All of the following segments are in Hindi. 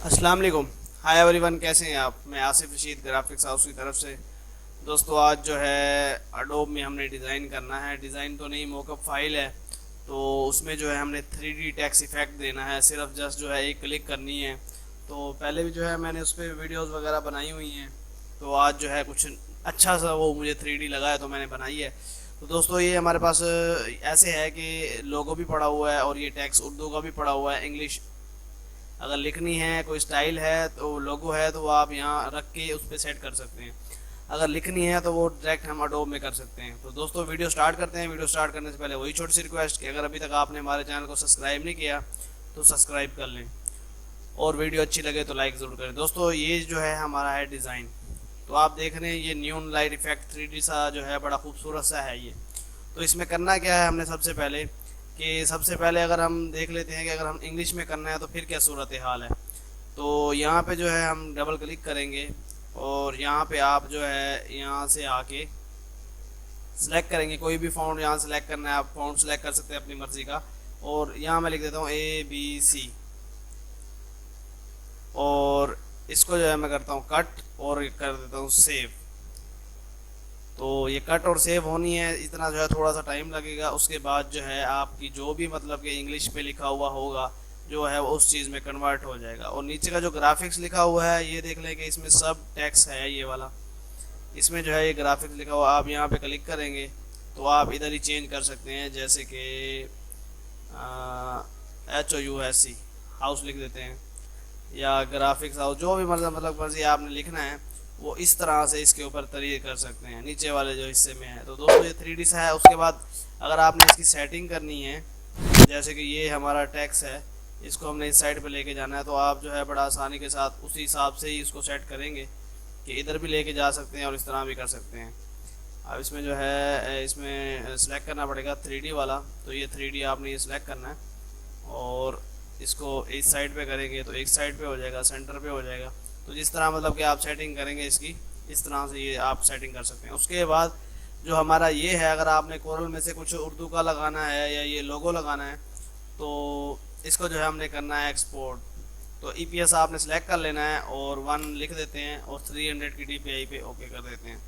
अस्सलाम वालेकुम। हाय एवरीवन, कैसे हैं आप? मैं आसिफ रशीद ग्राफिक्स हाउस की तरफ से। दोस्तों, आज जो है अडोब में हमने डिज़ाइन करना है। डिज़ाइन तो नहीं, मोकअप फाइल है। तो उसमें जो है हमने 3D टेक्स्ट इफेक्ट देना है। सिर्फ जस्ट जो है एक क्लिक करनी है। तो पहले भी जो है मैंने उस पर वीडियोज़ वगैरह बनाई हुई हैं। तो आज जो है कुछ अच्छा सा वो मुझे 3D लगा है तो मैंने बनाई है। तो दोस्तों, ये हमारे पास ऐसे है कि लोगो भी पड़ा हुआ है और ये टेक्स्ट उर्दू का भी पड़ा हुआ है, इंग्लिश। अगर लिखनी है, कोई स्टाइल है तो लोगो है तो वो आप यहाँ रख के उस पर सेट कर सकते हैं। अगर लिखनी है तो वो डायरेक्ट हम अडोब में कर सकते हैं। तो दोस्तों, वीडियो स्टार्ट करते हैं। वीडियो स्टार्ट करने से पहले वही छोटी सी रिक्वेस्ट कि अगर अभी तक आपने हमारे चैनल को सब्सक्राइब नहीं किया तो सब्सक्राइब कर लें, और वीडियो अच्छी लगे तो लाइक ज़रूर करें। दोस्तों, ये जो है हमारा है डिज़ाइन। तो आप देख रहे हैं ये न्यून लाइट इफेक्ट 3D सा जो है, बड़ा खूबसूरत सा है ये। तो इसमें करना क्या है हमने सबसे पहले अगर हम देख लेते हैं कि अगर हम इंग्लिश में करना है तो फिर क्या सूरत हाल है। तो यहाँ पे जो है हम डबल क्लिक करेंगे और यहाँ पे आप जो है यहाँ से आके सिलेक्ट करेंगे कोई भी फ़ॉन्ट। यहाँ सेलेक्ट करना है, आप फ़ॉन्ट सेलेक्ट कर सकते हैं अपनी मर्ज़ी का। और यहाँ मैं लिख देता हूँ ABC, और इसको जो है मैं करता हूँ कट और कर देता हूँ सेव। तो ये कट और सेव होनी है, इतना जो है थोड़ा सा टाइम लगेगा। उसके बाद जो है आपकी जो भी मतलब कि इंग्लिश पे लिखा हुआ होगा जो है वो उस चीज़ में कन्वर्ट हो जाएगा। और नीचे का जो ग्राफिक्स लिखा हुआ है ये देख लें कि इसमें सब टेक्स्ट है ये वाला। इसमें जो है ये ग्राफिक्स लिखा हुआ, आप यहाँ पे क्लिक करेंगे तो आप इधर ही चेंज कर सकते हैं। जैसे कि HOUSE हाउस लिख देते हैं, या ग्राफिक्स हाउस, जो भी मतलब मर्जी आपने लिखना है वो इस तरह से इसके ऊपर तरीके कर सकते हैं नीचे वाले जो हिस्से में है। तो दोस्तों, ये 3D सा है। उसके बाद अगर आपने इसकी सेटिंग करनी है, जैसे कि ये हमारा टैक्स है, इसको हमने इस साइड पे लेके जाना है, तो आप जो है बड़ा आसानी के साथ उसी हिसाब से ही इसको सेट करेंगे कि इधर भी लेके जा सकते हैं और इस तरह भी कर सकते हैं। अब इसमें जो है इसमें सेलेक्ट करना पड़ेगा 3D वाला। तो ये 3D आपने ये सिलेक्ट करना है और इसको इस साइड पे करेंगे तो एक साइड पे हो जाएगा, सेंटर पे हो जाएगा। तो जिस तरह मतलब कि आप सेटिंग करेंगे इसकी, इस तरह से ये आप सेटिंग कर सकते हैं। उसके बाद जो हमारा ये है, अगर आपने कोरल में से कुछ उर्दू का लगाना है या ये लोगो लगाना है तो इसको जो है हमने करना है एक्सपोर्ट। तो EPS आपने सेलेक्ट कर लेना है और 1 लिख देते हैं और 300 की DPI पे ओके कर देते हैं।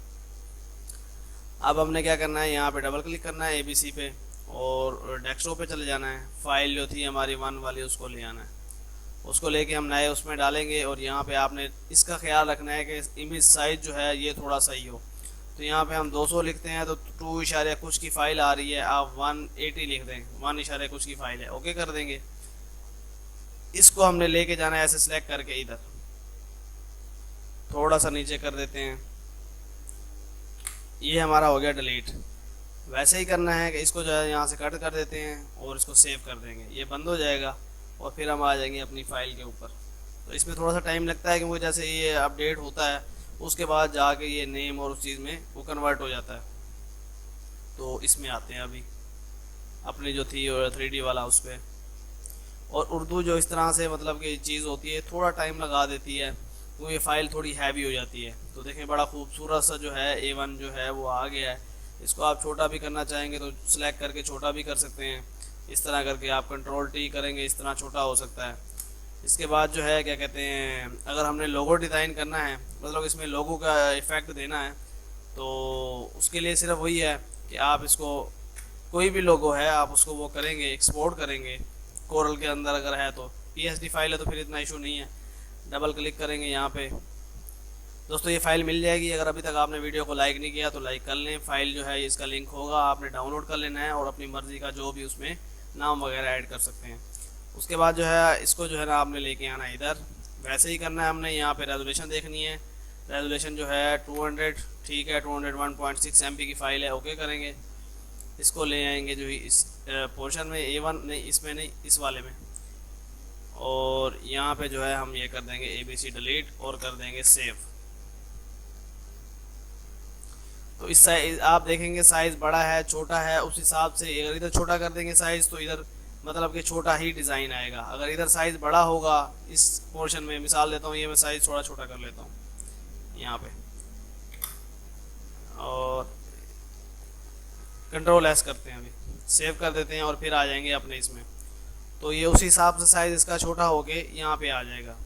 अब हमने क्या करना है, यहाँ पे डबल क्लिक करना है ABC पे और डेस्कटॉप पे चले जाना है। फाइल जो थी हमारी 1 वाली उसको ले आना है। उसको लेके हम नए उसमें डालेंगे और यहाँ पे आपने इसका ख्याल रखना है कि इमेज साइज जो है ये थोड़ा सही हो। तो यहाँ पे हम 200 लिखते हैं तो 2 इशारे कुछ की फ़ाइल आ रही है, आप 180 लिख दें, 1 इशारे कुछ की फ़ाइल है, ओके कर देंगे। इसको हमने लेके जाना है ऐसे सिलेक्ट करके, इधर थोड़ा सा नीचे कर देते हैं। ये हमारा हो गया डिलीट। वैसे ही करना है कि इसको जो है यहाँ से कट कर देते हैं और इसको सेव कर देंगे, ये बंद हो जाएगा और फिर हम आ जाएंगे अपनी फ़ाइल के ऊपर। तो इसमें थोड़ा सा टाइम लगता है क्योंकि जैसे ये अपडेट होता है उसके बाद जाके ये नेम और उस चीज़ में वो कन्वर्ट हो जाता है। तो इसमें आते हैं अभी अपनी जो थी 3D वाला उस पर। और उर्दू जो इस तरह से मतलब कि चीज़ होती है थोड़ा टाइम लगा देती है क्योंकि ये फ़ाइल थोड़ी हैवी हो जाती है। तो देखें, बड़ा खूबसूरत सा जो है A1 जो है वो आ गया है। इसको आप छोटा भी करना चाहेंगे तो सिलेक्ट करके छोटा भी कर सकते हैं। इस तरह करके आप Ctrl+T करेंगे, इस तरह छोटा हो सकता है। इसके बाद जो है क्या कहते हैं, अगर हमने लोगो डिज़ाइन करना है, मतलब इसमें लोगो का इफ़ेक्ट देना है, तो उसके लिए सिर्फ वही है कि आप इसको कोई भी लोगो है आप उसको वो करेंगे, एक्सपोर्ट करेंगे कोरल के अंदर। अगर है तो PSD फाइल है तो फिर इतना इशू नहीं है। डबल क्लिक करेंगे यहाँ पे, दोस्तों ये फ़ाइल मिल जाएगी। अगर अभी तक आपने वीडियो को लाइक नहीं किया तो लाइक कर लें। फ़ाइल जो है इसका लिंक होगा, आपने डाउनलोड कर लेना है और अपनी मर्ज़ी का जो भी उसमें नाम वगैरह ऐड कर सकते हैं। उसके बाद जो है इसको जो है ना आपने लेके आना है इधर। वैसे ही करना है हमने। यहाँ पे रेजोल्यूशन देखनी है, रेजोल्यूशन जो है 200, ठीक है, 201.6 MB की फ़ाइल है, ओके करेंगे। इसको ले आएंगे जो इस पोर्शन में, A1 नहीं, इसमें नहीं, इस वाले में। और यहाँ पे जो है हम ये कर देंगे ABC डिलीट और कर देंगे सेव। तो इस साइज आप देखेंगे साइज़ बड़ा है छोटा है, उस हिसाब से अगर इधर छोटा कर देंगे साइज़ तो इधर मतलब कि छोटा ही डिज़ाइन आएगा। अगर इधर साइज़ बड़ा होगा इस पोर्शन में, मिसाल देता हूँ, ये मैं साइज़ थोड़ा छोटा कर लेता हूँ यहाँ पे और Ctrl+S करते हैं, अभी सेव कर देते हैं और फिर आ जाएंगे अपने इसमें। तो ये उसी हिसाब से साइज़ इसका छोटा होके यहाँ पे आ जाएगा।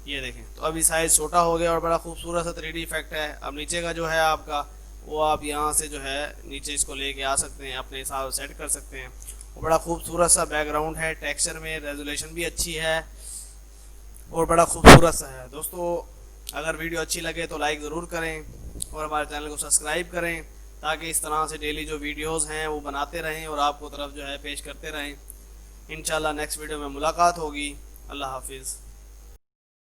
ये देखें, तो अभी साइज़ छोटा हो गया और बड़ा खूबसूरत सा 3D इफेक्ट है। अब नीचे का जो है आपका, वो आप यहाँ से जो है नीचे इसको लेके आ सकते हैं, अपने हिसाब से सेट कर सकते हैं। वो बड़ा खूबसूरत सा बैकग्राउंड है, टेक्सचर में रेजोल्यूशन भी अच्छी है और बड़ा खूबसूरत सा है। दोस्तों अगर वीडियो अच्छी लगे तो लाइक ज़रूर करें और हमारे चैनल को सब्सक्राइब करें, ताकि इस तरह से डेली जो वीडियोस हैं वो बनाते रहें और आपको तरफ जो है पेश करते रहें। इंशाल्लाह नेक्स्ट वीडियो में मुलाकात होगी। अल्लाह हाफिज़।